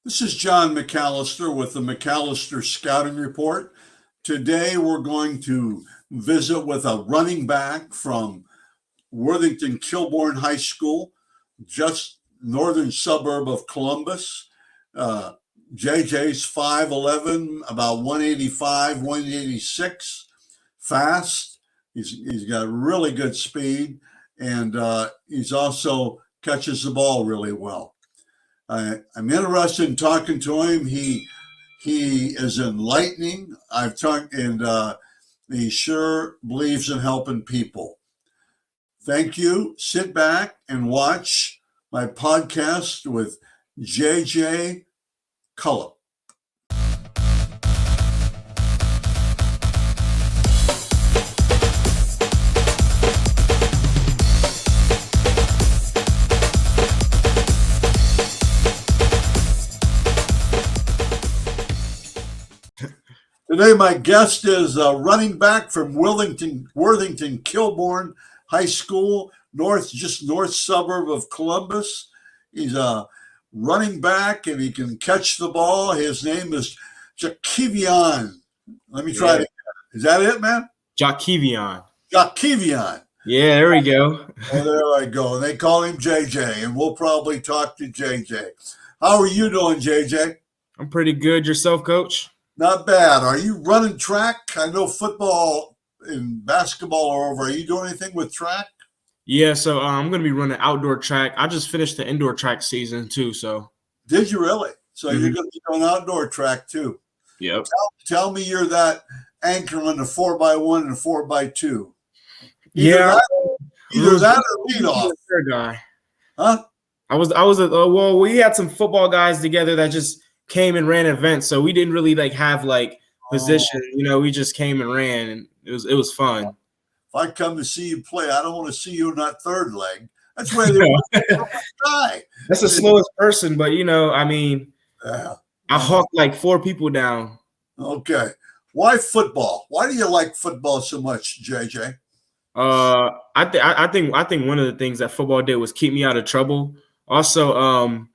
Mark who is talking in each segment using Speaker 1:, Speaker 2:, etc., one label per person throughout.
Speaker 1: This is John McAllister with the McAllister Scouting Report. Today we're going to visit with a running back from Worthington Kilbourne High School, just northern suburb of Columbus. JJ's 5'11", about 185, 186, fast. He's got really good speed, and he's also catches the ball really well. I'm interested in talking to him. He is enlightening. I've talked, and he sure believes in helping people. Thank you. Sit back and watch my podcast with JJ Calip. Today, my guest is a running back from Worthington Kilbourne High School, just north suburb of Columbus. He's a running back and he can catch the ball. His name is Jakivion. Let me try it. Is that it, man?
Speaker 2: Jakivion.
Speaker 1: Jakivion.
Speaker 2: Yeah, there we go.
Speaker 1: Well, there I go. They call him JJ, and we'll probably talk to JJ. How are you doing, JJ?
Speaker 2: I'm pretty good. Yourself, Coach?
Speaker 1: Not bad. Are you running track? I know football and basketball are over. Are you doing anything with track?
Speaker 2: Yeah, so I'm going to be running outdoor track. I just finished the indoor track season too. So
Speaker 1: did you really? So you're going to be doing outdoor track too?
Speaker 2: Yep.
Speaker 1: Tell me you're that anchor on the 4x1 and 4x2. Either that or lead off.
Speaker 2: Guy.
Speaker 1: Huh?
Speaker 2: Well, we had some football guys together that just came and ran events, so we didn't really have position. We just came and ran, and it was fun.
Speaker 1: If I come to see you play, I don't want to see you in that third leg. That's where they die.
Speaker 2: That's the slowest person, but I hawked 4 people down.
Speaker 1: Okay. Why football? Why do you like football so much, JJ?
Speaker 2: I think one of the things that football did was keep me out of trouble. Also,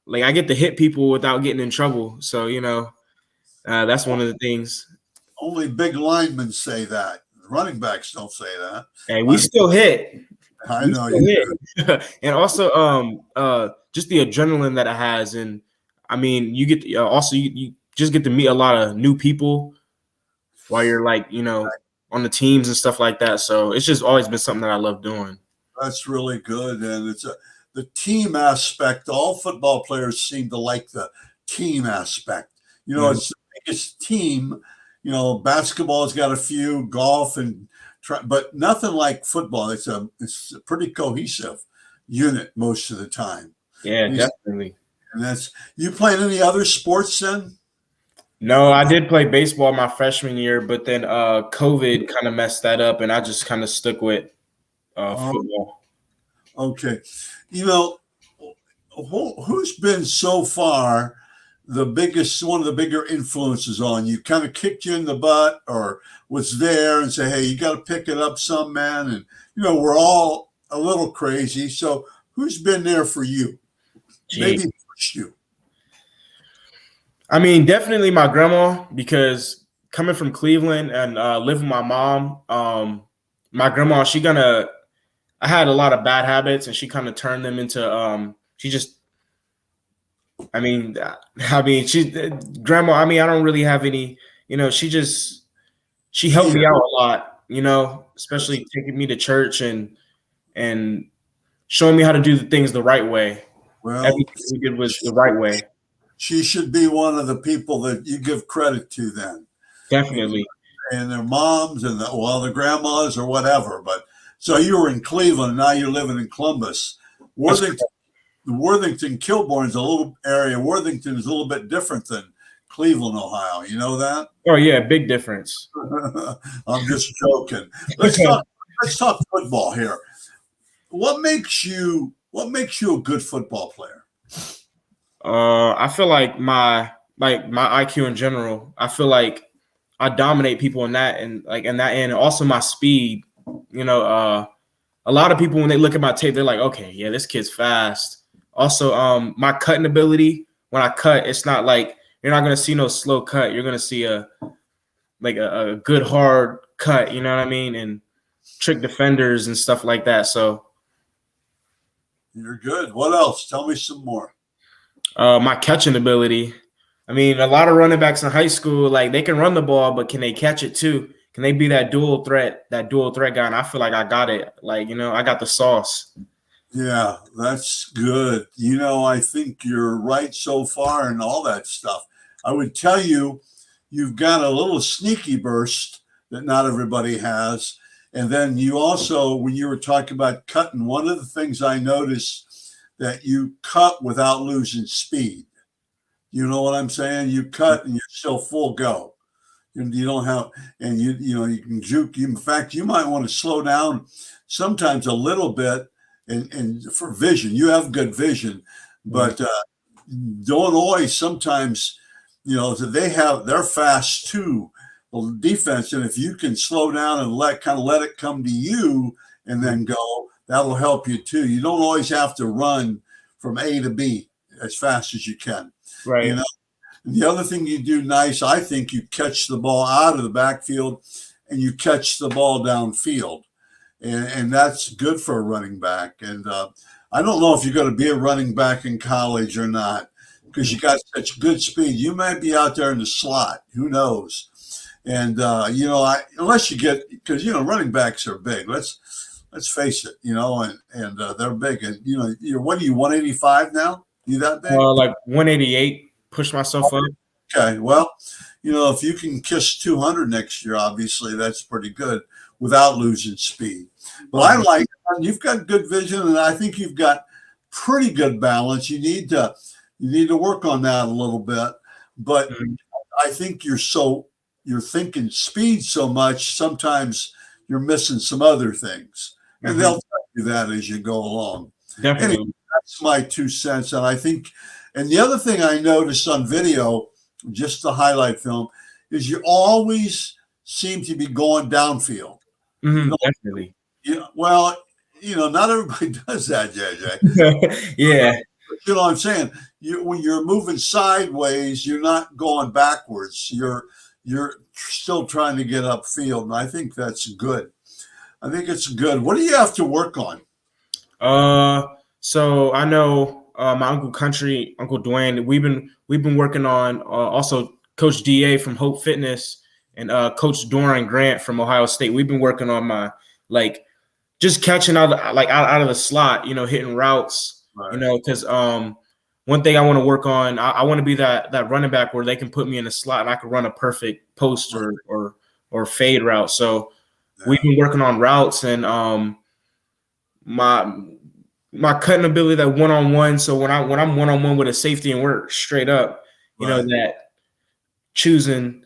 Speaker 2: I get to hit people without getting in trouble. So, that's one of the things.
Speaker 1: Only big linemen say that. Running backs don't say that.
Speaker 2: Hey, we still hit.
Speaker 1: I know you do.
Speaker 2: And also, just the adrenaline that it has. And, you get you just get to meet a lot of new people while you're, on the teams and stuff like that. So it's just always been something that I love doing.
Speaker 1: That's really good. And it's the team aspect. All football players seem to like the team aspect. It's the biggest team. Basketball's got a few, golf but nothing like football. It's a pretty cohesive unit most of the time.
Speaker 2: Yeah, definitely.
Speaker 1: And you playing any other sports then?
Speaker 2: No, I did play baseball my freshman year, but then COVID kind of messed that up, and I just kind of stuck with football.
Speaker 1: Okay. Who's been so far one of the bigger influences on you? Kind of kicked you in the butt or was there and say, hey, you got to pick it up some, man. And, we're all a little crazy. So who's been there for you? Maybe pushed you.
Speaker 2: Definitely my grandma, because coming from Cleveland and living with my mom, my grandma, I had a lot of bad habits and she kind of turned them into, grandma, I don't really have any, she helped me out a lot, especially taking me to church and showing me how to do the things the right way.
Speaker 1: Well,
Speaker 2: everything we did was the right way.
Speaker 1: She should be one of the people that you give credit to then.
Speaker 2: Definitely.
Speaker 1: And their moms and the grandmas or whatever. But so you were in Cleveland, now you're living in Columbus. Worthington Kilbourne is a little area. Worthington is a little bit different than Cleveland, Ohio. You know that?
Speaker 2: Oh yeah, big difference.
Speaker 1: I'm just joking. Let's talk football here. What makes you a good football player?
Speaker 2: I feel like my IQ in general. I feel like I dominate people in that end, and also my speed. A lot of people when they look at my tape, they're like, okay, yeah, this kid's fast. Also, my cutting ability. when I cut, it's not like you're not gonna see no slow cut. You're gonna see a good hard cut. You know what I mean? And trick defenders and stuff like that. So
Speaker 1: You're good. What else? Tell me some more.
Speaker 2: my catching ability. I mean, a lot of running backs in high school, like they can run the ball, but can they catch it too? Can they be that dual threat guy? And I feel like I got it. Like, I got the sauce.
Speaker 1: Yeah, that's good. I think you're right so far and all that stuff. I would tell you, you've got a little sneaky burst that not everybody has. And then you also, when you were talking about cutting, one of the things I noticed that you cut without losing speed. You know what I'm saying? You cut and you're still full go. You don't have, and you can juke. In fact, you might want to slow down sometimes a little bit, and for vision, you have good vision, but don't always. Sometimes, they're fast too, the defense, and if you can slow down and let it come to you and then go, that'll help you too. You don't always have to run from A to B as fast as you can.
Speaker 2: Right.
Speaker 1: And the other thing you do nice, I think you catch the ball out of the backfield and you catch the ball downfield. And that's good for a running back. And I don't know if you're going to be a running back in college or not because you got such good speed. You might be out there in the slot. Who knows? And, unless you get – because, running backs are big. Let's face it, and they're big. And, what are you, 185 now? You that big?
Speaker 2: Like 188, push myself up.
Speaker 1: Okay, well, if you can kiss 200 next year, obviously that's pretty good without losing speed. But I like you've got good vision, and I think you've got pretty good balance. You need to work on that a little bit. But I think you're thinking speed so much. Sometimes you're missing some other things, and they'll tell you that as you go along.
Speaker 2: Definitely.
Speaker 1: Anyway, that's my 2 cents, and I think. And the other thing I noticed on video, just the highlight film, is you always seem to be going downfield.
Speaker 2: Definitely.
Speaker 1: Well, not everybody does that, JJ.
Speaker 2: Yeah.
Speaker 1: You know what I'm saying? When you're moving sideways, you're not going backwards. You're still trying to get upfield, and I think that's good. I think it's good. What do you have to work on?
Speaker 2: So I know my Uncle Dwayne. We've been working on also Coach DA from Hope Fitness and Coach Doran Grant from Ohio State. We've been working on my just catching out of the slot, hitting routes,
Speaker 1: Right.
Speaker 2: because one thing I want to work on, I want to be that running back where they can put me in the slot and I can run a perfect post or fade route. So we've been working on routes and my cutting ability, that one-on-one. So when I'm one-on-one with a safety and we're straight up, that choosing,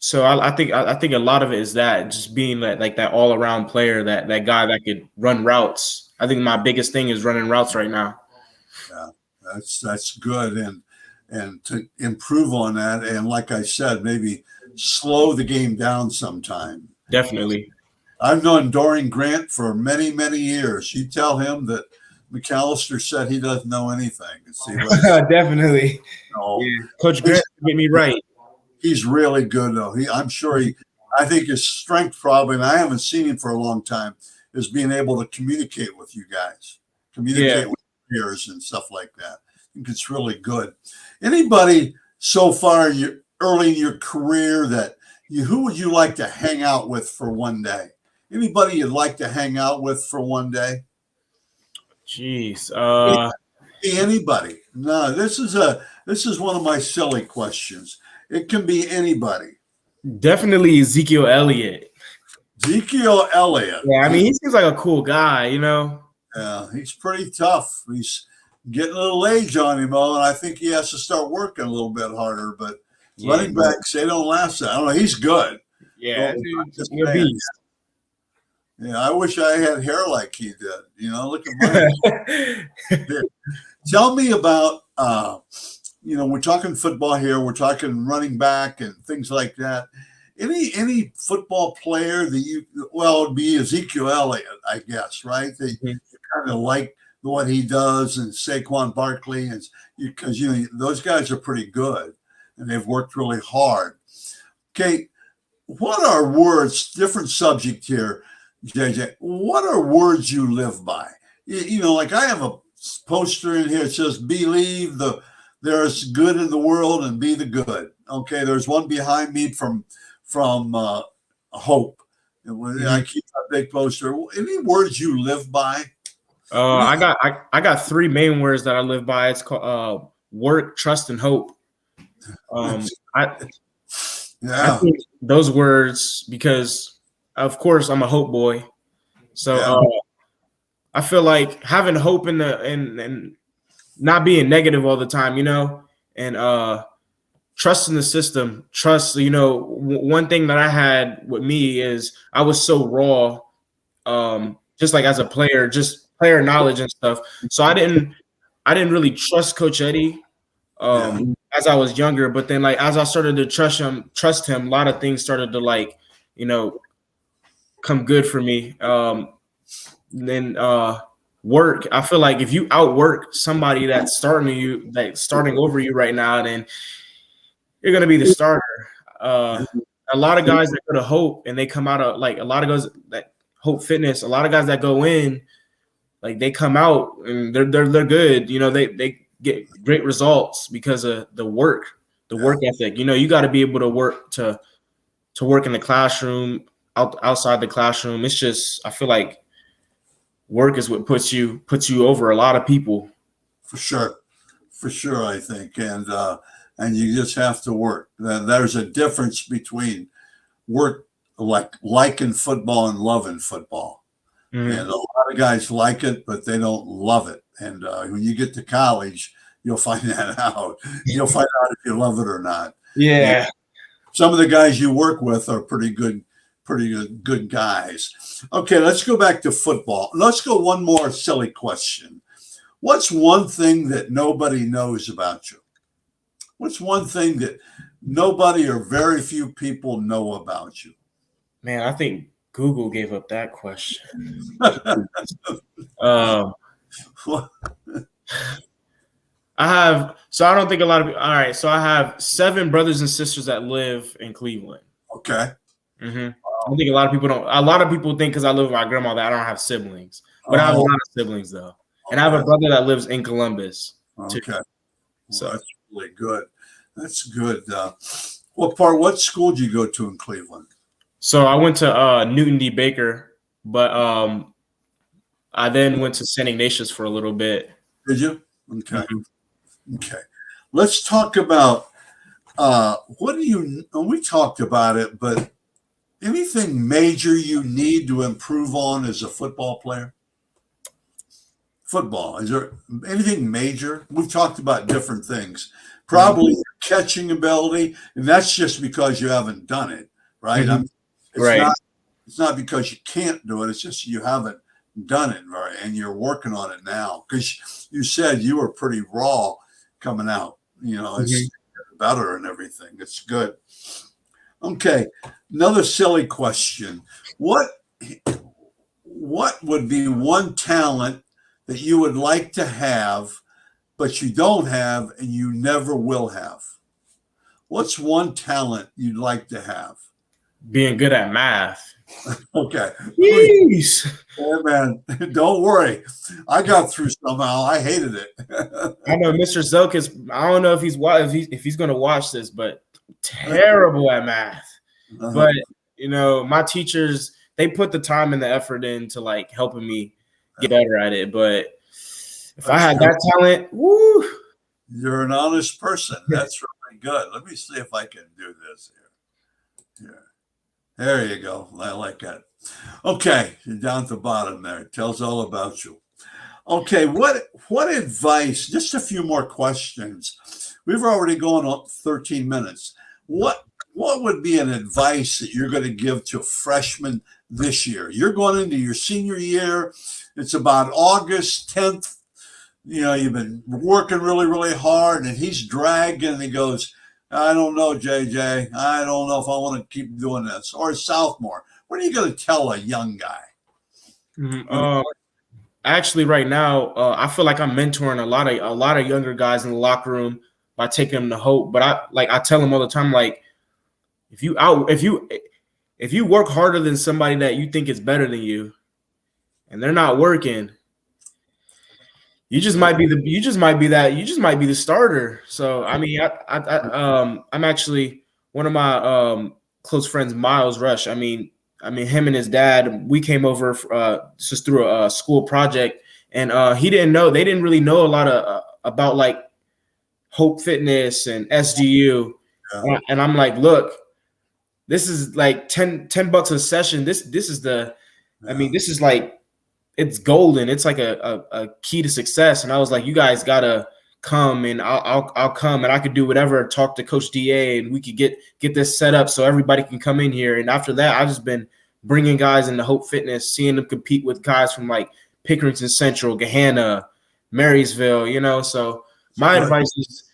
Speaker 2: so I think a lot of it is that just being that all-around player, that guy that could run routes. I think my biggest thing is running routes right now.
Speaker 1: Yeah, that's good, and to improve on that, and like I said, maybe slow the game down sometime.
Speaker 2: Definitely.
Speaker 1: I've known Dorian Grant for many, many years. You tell him that McAllister said he doesn't know anything. See
Speaker 2: definitely. Yeah. Coach Grant get me right.
Speaker 1: He's really good, though. I think his strength probably, and I haven't seen him for a long time, is being able to communicate with you guys, communicate with peers and stuff like that. I think it's really good. Anybody so far early in your career who would you like to hang out with for one day? Anybody you'd like to hang out with for one day?
Speaker 2: Jeez.
Speaker 1: Anybody. No, this is one of my silly questions. It can be anybody.
Speaker 2: Definitely Ezekiel Elliott.
Speaker 1: Ezekiel Elliott.
Speaker 2: Yeah, I mean, he seems like a cool guy,
Speaker 1: Yeah, he's pretty tough. He's getting a little age on him, though, and I think he has to start working a little bit harder. But running backs, they don't last that. I don't know. He's good.
Speaker 2: Yeah,
Speaker 1: he's a beast. Yeah, I wish I had hair like he did. Look at mine. Tell me about, we're talking football here. We're talking running back and things like that. Any football player that it'd be Ezekiel Elliott, I guess, right? That you kind of like what he does, and Saquon Barkley, and because those guys are pretty good and they've worked really hard. Okay, what are words? Different subject here, JJ. What are words you live by? Like I have a poster in here. It says, "Believe there's good in the world and be the good." Okay, there's one behind me from Hope. I keep that big poster. Any words you live by?
Speaker 2: I got three main words that I live by. It's called work, trust, and hope. I think those words, because of course I'm a hope boy, so I feel like having hope in and not being negative all the time, and trust in the system. Trust, one thing that I had with me is I was so raw, just like as a player, just player knowledge and stuff. So I didn't really trust Coach Eddie as I was younger. But then, like, as I started to trust him, a lot of things started to come good for me. Then work. I feel like if you outwork somebody that's starting over you right now, then you're gonna be the starter. A lot of guys that go to Hope and they come out of a lot of guys that Hope Fitness. A lot of guys that go in, like they come out and they're good. They get great results because of the work ethic. You got to be able to work to work in the classroom, outside the classroom. It's just, I feel like work is what puts you over a lot of people. For sure, I think, and you just have to work. There's a difference between work, liking football and loving football. Mm-hmm. And a lot of guys like it, but they don't love it. And when you get to college, you'll find that out. You'll find out if you love it or not. Yeah.
Speaker 1: And some of the guys you work with are pretty good guys. Okay, let's go back to football. Let's go one more silly question. What's one thing that nobody knows about you? What's one thing that nobody or very few people know about you?
Speaker 2: Man, I think Google gave up that question. I don't think a lot of people. All right, so I have 7 brothers and sisters that live in Cleveland.
Speaker 1: Okay.
Speaker 2: Mm-hmm. I don't think a lot of people don't. A lot of people think because I live with my grandma that I don't have siblings, but I have a lot of siblings though, and I have a brother that lives in Columbus.
Speaker 1: Okay, so that's really good. That's good. What school did you go to in Cleveland? So
Speaker 2: I went to Newton D. Baker, but I then went to St. Ignatius for a little bit.
Speaker 1: Did you? Okay. Mm-hmm. Okay. Let's talk about we talked about it, but anything major you need to improve on as a football player? Football. Is there anything major? We've talked about different things. Probably your catching ability, and that's just because you haven't done it, right?
Speaker 2: Mm-hmm.
Speaker 1: It's not because you can't do it. It's just you haven't done it, right? And you're working on it now because you said you were pretty raw coming out. It's better and everything. It's good. Okay, another silly question. What would be one talent that you would like to have, but you don't have and you never will have? What's one talent you'd like to have?
Speaker 2: Being good at math.
Speaker 1: Okay.
Speaker 2: Jeez.
Speaker 1: Yeah, man, don't worry. I got through somehow. I hated it.
Speaker 2: I know Mr. Zelk is. I don't know if he's going to watch this, but terrible at math. Uh-huh. But my teachers, they put the time and the effort into helping me get better at it. But if I had that talent, woo!
Speaker 1: You're an honest person. That's really good. Let me see if I can do this here. Yeah. There you go. I like that. Okay, you're down at the bottom there. It tells all about you. Okay, what advice? Just a few more questions. We've already gone on 13 minutes. What would be an advice that you're going to give to a freshman this year? You're going into your senior year. It's about August 10th. You've been working really, really hard, and he's dragging, and he goes, I don't know, JJ. I don't know if I want to keep doing this. Or a sophomore. What are you going to tell a young guy?
Speaker 2: Actually, right now, I feel like I'm mentoring a lot of younger guys in the locker room by taking them to Hope. But I tell them all the time, like, if you work harder than somebody that you think is better than you, and they're not working, you just might be the starter. So I mean, I'm actually one of my close friends, Miles Rush. I mean, him and his dad, we came over just through a school project, and he didn't know they didn't really know a lot of about like Hope Fitness and SGU,
Speaker 1: Yeah.
Speaker 2: and I'm like, look, this is like $10 a session. I
Speaker 1: Yeah.
Speaker 2: mean, this is like it's golden. It's like a key to success. And I was like, you guys gotta come, and I'll come, and I could do whatever. Talk to Coach Da, and we could get this set up so everybody can come in here. And after that, I've just been bringing guys into Hope Fitness, seeing them compete with guys from like Pickerington Central, Gahanna, Marysville. So my
Speaker 1: Good.
Speaker 2: advice is,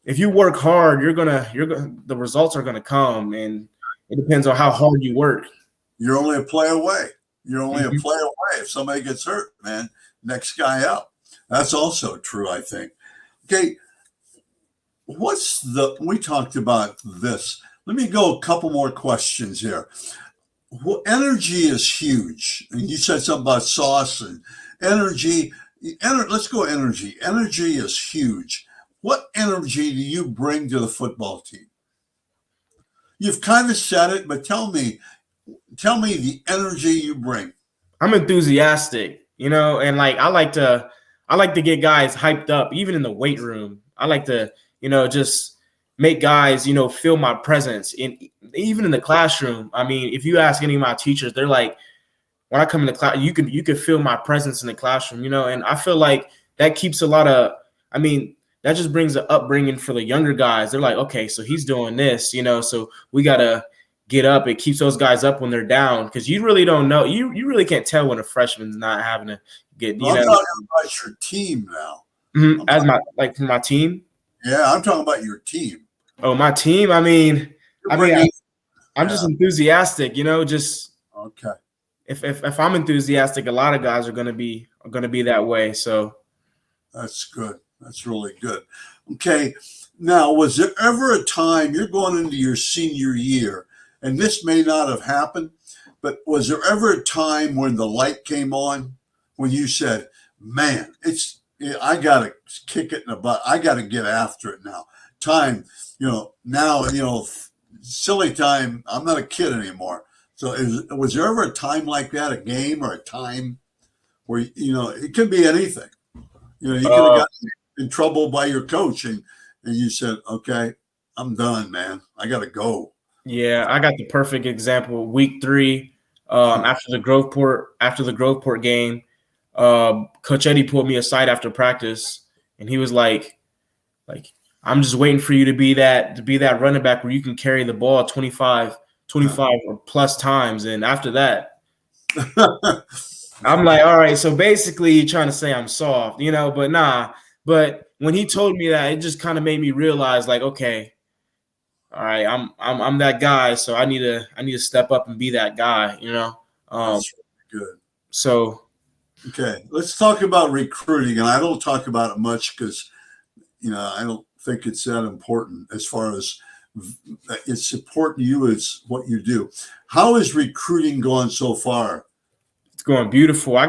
Speaker 2: if you work hard, the results are gonna come, and it depends on how hard you work.
Speaker 1: You're only a play away. You're only a
Speaker 2: Mhm.
Speaker 1: play away. If somebody gets hurt, man, next guy up. That's also true, I think. Okay, we talked about this. Let me go a couple more questions here. Energy is huge. And you said something about sauce and energy. Let's go energy. Energy is huge. What energy do you bring to the football team? You've kind of said it, but tell me the energy you bring.
Speaker 2: I'm enthusiastic, and like I like to get guys hyped up, even in the weight room. I like to, just make guys, feel my presence even in the classroom. I mean, if you ask any of my teachers, they're like, when I come into class, you could feel my presence in the classroom, and I feel like that keeps a lot of, I mean, that just brings the upbringing for the younger guys. They're like, okay, so he's doing this, so we gotta get up. It keeps those guys up when they're down, because you really don't know. You really can't tell when a freshman's not having to get,
Speaker 1: Well, I'm talking about your team now.
Speaker 2: as for my team.
Speaker 1: Yeah, I'm talking about your team.
Speaker 2: Oh, my team.
Speaker 1: You're bringing.
Speaker 2: I'm just
Speaker 1: Yeah.
Speaker 2: enthusiastic, just
Speaker 1: Okay.
Speaker 2: if I'm enthusiastic, a lot of guys are gonna be that way. So
Speaker 1: That's good. That's really good. Okay. Now, was there ever a time you're going into your senior year, and this may not have happened, but was there ever a time when the light came on, when you said, "Man, I got to kick it in the butt. I got to get after it now. Time, now, silly time. I'm not a kid anymore." So, was there ever a time like that, a game or a time where it could be anything? You could have gotten in trouble by your coach, and you said, "Okay, I'm done, man. I got to go."
Speaker 2: yeah, I got the perfect example. Week 3, after the Groveport game, Coach Eddie pulled me aside after practice, and he was like, I'm just waiting for you to be that running back where you can carry the ball 25 or plus times. And after that, I'm like, all right, so basically you're trying to say I'm soft, but nah. But when he told me that, it just kind of made me realize, like, okay, all right, I'm that guy, so I need to step up and be that guy,
Speaker 1: That's really good.
Speaker 2: So
Speaker 1: Okay, let's talk about recruiting, and I don't talk about it much because I don't think it's that important as far as it's important to you as what you do. How is recruiting going so far?
Speaker 2: it's going beautiful. I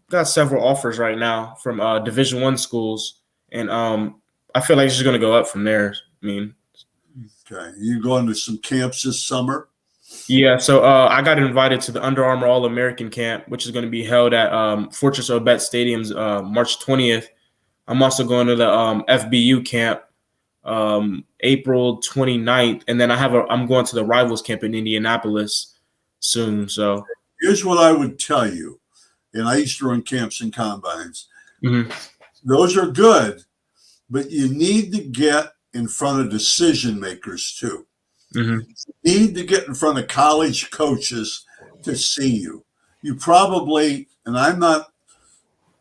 Speaker 2: got several offers right now from Division I schools, and I feel like it's just gonna go up from there. I mean,
Speaker 1: Okay, you going to some camps this summer?
Speaker 2: yeah. So I got invited to the Under Armour All American Camp, which is going to be held at Fortress Obet Stadium's March 20th. I'm also going to the FBU camp April 29th, and then I'm going to the Rivals camp in Indianapolis soon. So
Speaker 1: Here's what I would tell you, and I used to run camps and combines.
Speaker 2: mhm.
Speaker 1: Those are good, but you need to get in front of decision makers too.
Speaker 2: Mhm.
Speaker 1: You need to get in front of college coaches to see you. You probably, and I'm not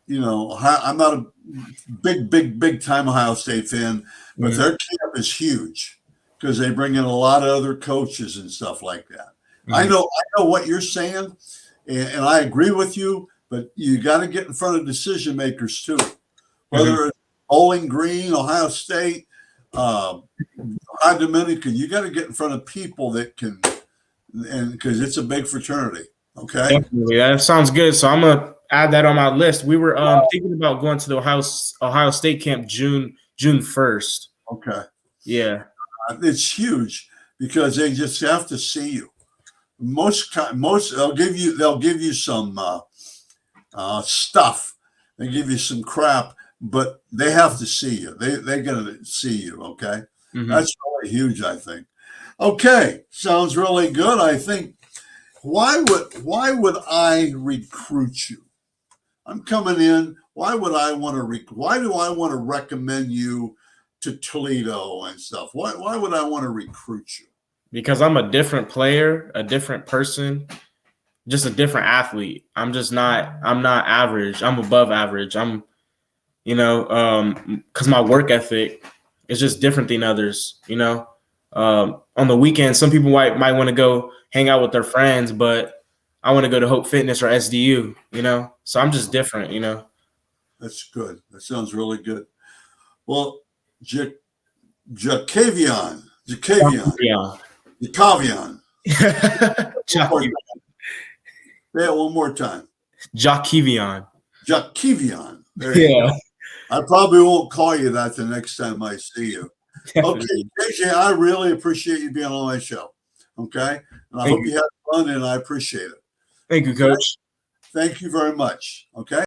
Speaker 1: a big time Ohio State fan, but
Speaker 2: Mhm.
Speaker 1: their camp is huge because they bring in a lot of other coaches and stuff like that. I
Speaker 2: Mhm.
Speaker 1: know what you're saying, and I agree with you, but you got to get in front of decision makers too. Whether it's Bowling Green, Ohio State, Ohio Dominican, you got to get in front of people that can, and because it's a big fraternity. Okay.
Speaker 2: Definitely. That sounds good. So I'm gonna add that on my list. We were thinking about going to the Ohio State camp June 1st.
Speaker 1: Okay.
Speaker 2: Yeah.
Speaker 1: It's huge because they just have to see you. Most they'll give you some stuff. They give you some crap, but they have to see you. They're gonna see you. Okay.
Speaker 2: Mhm.
Speaker 1: That's really huge, I think. Okay, sounds really good. I think why would I recruit you? I'm coming in. Why do I want to recommend you to Toledo and stuff? Why would I want to recruit you?
Speaker 2: Because I'm a different player, a different person, just a different athlete. I'm not average. I'm above average. Because my work ethic is just different than others, on the weekend, some people might want to go hang out with their friends, but I want to go to Hope Fitness or SDU, so I'm just different,
Speaker 1: That's good. That sounds really good. Well, Jakivion.
Speaker 2: Yeah.
Speaker 1: Say it one more time.
Speaker 2: Jakivion.
Speaker 1: There you go. I probably won't call you that the next time I see you. Okay, JJ, I really appreciate you being on my show. Okay, and I hope you had fun, and I appreciate it.
Speaker 2: Thank you, Coach.
Speaker 1: Thank you very much. Okay.